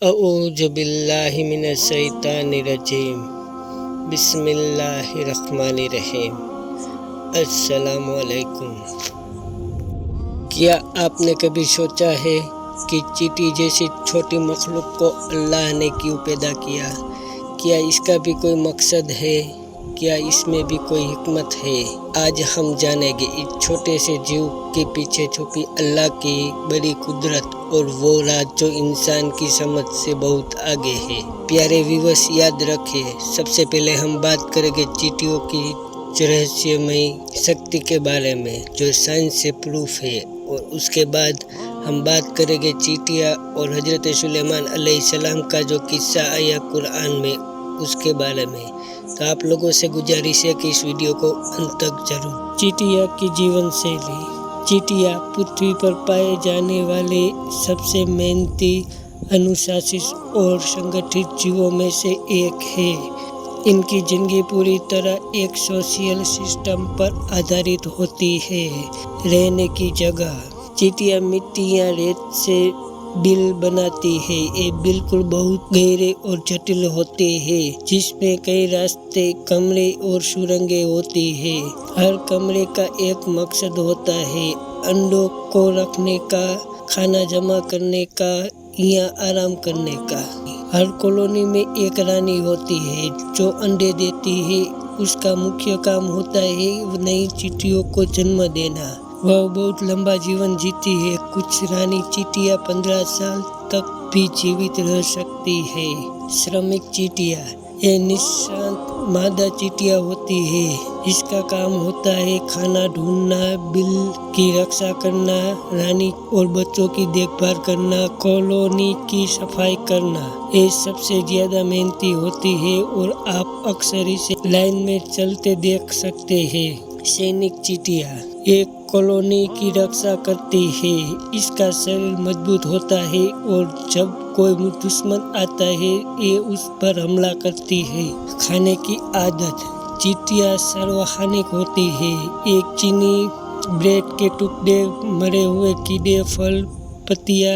اعوذ باللہ من الشیطان الرجیم بسم اللہ الرحمن الرحیم۔ السلام علیکم۔ کیا آپ نے کبھی سوچا ہے کہ چیٹی جیسی چھوٹی مخلوق کو اللہ نے کیوں پیدا کیا؟ کیا اس کا بھی کوئی مقصد ہے؟ کیا اس میں بھی کوئی حکمت ہے؟ آج ہم جانیں گے اس چھوٹے سے جیو کے پیچھے چھپی اللہ کی بڑی قدرت اور وہ راز جو انسان کی سمجھ سے بہت آگے ہے۔ پیارے ویورس، یاد رکھیں، سب سے پہلے ہم بات کریں گے چیٹیوں کی رہسیہمئی شکتی کے بارے میں جو سائنس سے پروف ہے، اور اس کے بعد ہم بات کریں گے چیٹیاں اور حضرت سلیمان علیہ السلام کا جو قصہ آیا قرآن میں اس کے بارے میں۔ تو آپ لوگوں سے گزارش ہے کہ اس ویڈیو کو انت تک ضرور۔ چیٹیا کی جیون شیلی۔ چیٹیا پرتھوی پر پائے جانے والے سب سے محنتی، انوشاست اور سنگٹھت جیووں میں سے ایک ہے۔ ان کی زندگی پوری طرح ایک سوشل سسٹم پر آدھارت ہوتی ہے۔ رہنے کی جگہ۔ چیٹیاں مٹی یا ریت سے بل بناتی ہے۔ یہ بالکل بہت گہرے اور جٹل ہوتے ہیں، جس میں کئی راستے، کمرے اور سرنگیں ہوتی ہیں۔ ہر کمرے کا ایک مقصد ہوتا ہے: انڈوں کو رکھنے کا، کھانا جمع کرنے کا یا آرام کرنے کا۔ ہر کالونی میں ایک رانی ہوتی ہے جو انڈے دیتی ہے۔ اس کا مکھیہ کام ہوتا ہے نئی چیٹیوں کو جنم دینا۔ وہ بہت لمبا جیون جیتی ہے۔ کچھ رانی چیٹیاں 15 سال تک بھی جیوت رہ سکتی ہے۔ شرمک چیٹیاں۔ یہ نشانت مادہ چیٹیاں ہوتی ہے۔ اس کا کام ہوتا ہے کھانا ڈھونڈنا، بل کی رکشا کرنا، رانی اور بچوں کی دیکھ بھال کرنا، کالونی کی صفائی کرنا۔ یہ سب سے زیادہ محنتی ہوتی ہے اور آپ اکثر اسے لائن میں چلتے دیکھ سکتے ہیں۔ سینک چیٹیاں۔ یہ کالونی کی رکشا کرتی ہے۔ اس کا شریر مضبوط ہوتا ہے اور جب کوئی دشمن آتا ہے یہ اس پر حملہ کرتی ہے۔ کھانے کی عادت۔ چیٹیاں سروخانک ہوتی ہے۔ ایک چینی، بریڈ کے ٹکڑے، مرے ہوئے کیڑے، پھل، پتیاں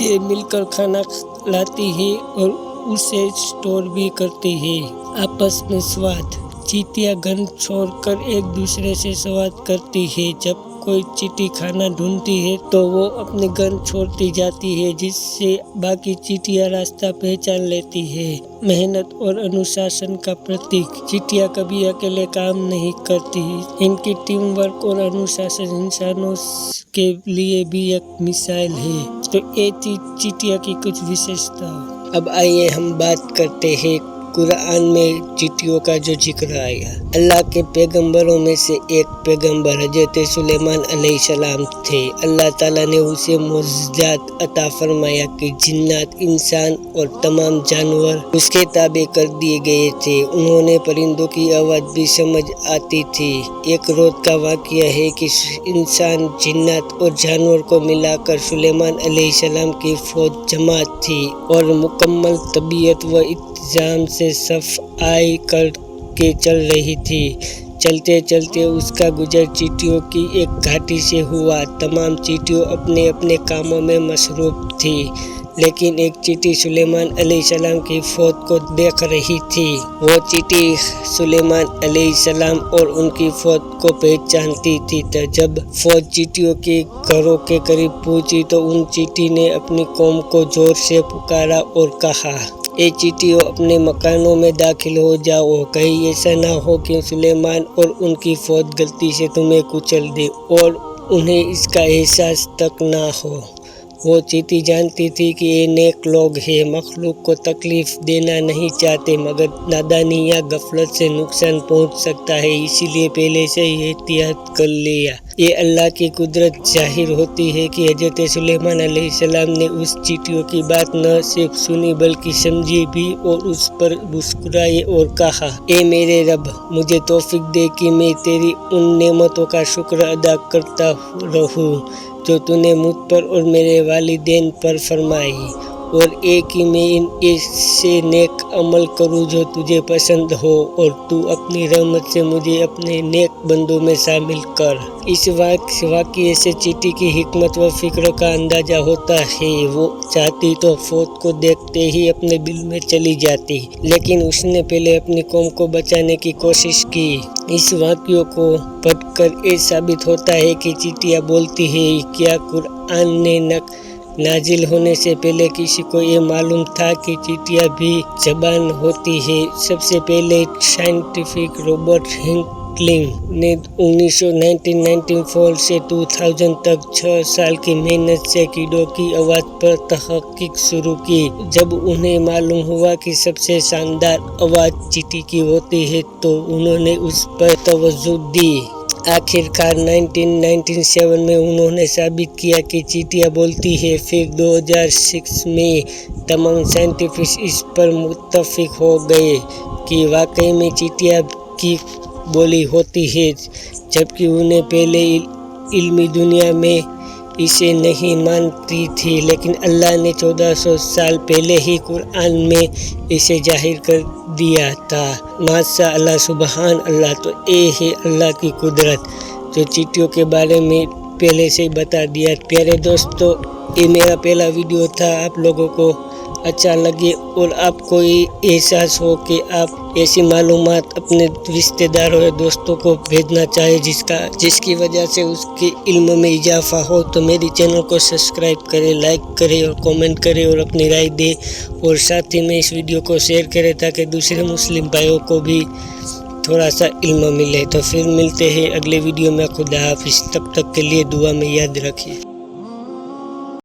یہ مل کر کھانا لاتی ہے اور اسے اسٹور بھی کرتی ہے۔ آپس میں سواد۔ چیٹیاں گند چھوڑ کر ایک دوسرے سے سواد کرتی ہے۔ جب کوئی چیٹی کھانا ڈھونڈتی ہے تو وہ اپنی گند چھوڑتی جاتی ہے، جس سے باقی چیٹیاں راستہ پہچان لیتی ہے۔ محنت اور انوشاسن کا پرتیک۔ چیٹیاں کبھی اکیلے کام نہیں کرتی۔ ان کی ٹیم ورک اور انوشاسن انسانوں کے لیے بھی ایک مثال ہے۔ تو یہ تھی چیٹیا کی کچھ وشیشتاؤں۔ اب آئیے ہم بات کرتے ہیں قرآن میں چیٹیوں کا جو ذکر آیا۔ اللہ کے پیغمبروں میں سے ایک پیغمبر حضرت سلیمان علیہ السلام تھے۔ اللہ تعالیٰ نے اسے معجزات عطا فرمایا کہ جنات، انسان اور تمام جانور اس کے تابع کر دیے گئے تھے۔ انہوں نے پرندوں کی آواز بھی سمجھ آتی تھی۔ ایک روز کا واقعہ ہے کہ انسان، جنات اور جانور کو ملا کر سلیمان علیہ السلام کی فوج جماعت تھی اور مکمل طبیعت و انتظام سے صف آئی کر کے چل رہی تھی۔ چلتے چلتے اس کا گزر چیٹیوں کی ایک گھاٹی سے ہوا۔ تمام چیٹیوں اپنے اپنے کاموں میں مصروف تھی، لیکن ایک چیٹی سلیمان علیہ السلام کی فوج کو دیکھ رہی تھی۔ وہ چیٹی سلیمان علیہ السلام اور ان کی فوج کو پہچانتی تھی۔ جب فوج چیٹیوں کے گھروں کے قریب پہنچی تو ان چیٹی نے اپنی قوم کو زور سے پکارا اور کہا، اے چیٹیوں، اپنے مکانوں میں داخل ہو جاؤ، کہیں ایسا نہ ہو کہ سلیمان اور ان کی فوج غلطی سے تمہیں کچل دے اور انہیں اس کا احساس تک نہ ہو۔ وہ چیٹی جانتی تھی کہ یہ نیک لوگ ہیں، مخلوق کو تکلیف دینا نہیں چاہتے، مگر نادانی یا غفلت سے نقصان پہنچ سکتا ہے، اسی لیے پہلے سے ہی احتیاط کر لیا۔ یہ اللہ کی قدرت ظاہر ہوتی ہے کہ حضرت سلیمان علیہ السلام نے اس چیٹیوں کی بات نہ صرف سنی بلکہ سمجھی بھی اور اس پر مسکرائے اور کہا، اے میرے رب، مجھے توفیق دے کہ میں تیری ان نعمتوں کا شکر ادا کرتا رہوں جو تو نے مجھ پر اور میرے والدین پر فرمائی، اور ایک ہی میں ان ایسے نیک عمل کروں جو تجھے پسند ہو، اور تو اپنی رحمت سے مجھے اپنے نیک بندوں میں شامل کر۔ اس واقعے سے چیٹی کی حکمت و فکر کا اندازہ ہوتا ہے۔ وہ چاہتی تو فوت کو دیکھتے ہی اپنے بل میں چلی جاتی، لیکن اس نے پہلے اپنی قوم کو بچانے کی کوشش کی۔ اس واقعے کو پڑھ کر یہ ثابت ہوتا ہے کہ چیٹیاں بولتی ہیں۔ کیا قرآن نے نازل ہونے سے پہلے کسی کو یہ معلوم تھا کہ چیٹیاں بھی زبان ہوتی ہیں؟ سب سے پہلے سائنٹسٹ رابرٹ ہنکلنگ نے 1994 سے 2000 تک 6 سال کی محنت سے کیڑوں کی آواز پر تحقیق شروع کی۔ جب انہیں معلوم ہوا کہ سب سے شاندار آواز چیٹی کی ہوتی ہے تو انہوں نے اس پر توجہ دی۔ آخر کار 1997 میں انہوں نے ثابت کیا کہ چیٹیاں بولتی ہیں۔ پھر 2006 میں تمام سائنٹسٹ اس پر متفق ہو گئے کہ واقعی میں چیٹیاں کی بولی ہوتی ہے، جبکہ انہیں پہلے علمی دنیا میں اسے نہیں مانتی تھی، لیکن اللہ نے 1400 سال پہلے ہی قرآن میں اسے ظاہر کر دیا تھا۔ ماشاء اللہ، سبحان اللہ۔ تو یہ ہے اللہ کی قدرت جو چیٹیوں کے بارے میں پہلے سے بتا دیا۔ پیارے دوستو، یہ میرا پہلا ویڈیو تھا۔ آپ لوگوں کو اچھا لگے اور آپ کو یہ احساس ہو کہ آپ ایسی معلومات اپنے رشتہ داروں یا دوستوں کو بھیجنا چاہے جس کی وجہ سے اس کے علم میں اضافہ ہو، تو میری چینل کو سبسکرائب کرے، لائک کرے اور کامنٹ کرے اور اپنی رائے دے، اور ساتھ ہی میں اس ویڈیو کو شیئر کرے تاکہ دوسرے مسلم بھائیوں کو بھی تھوڑا سا علم ملے۔ تو پھر ملتے ہیں اگلے ویڈیو میں۔ خدا حافظ، تب تک کے لیے دعا میں یاد رکھیے۔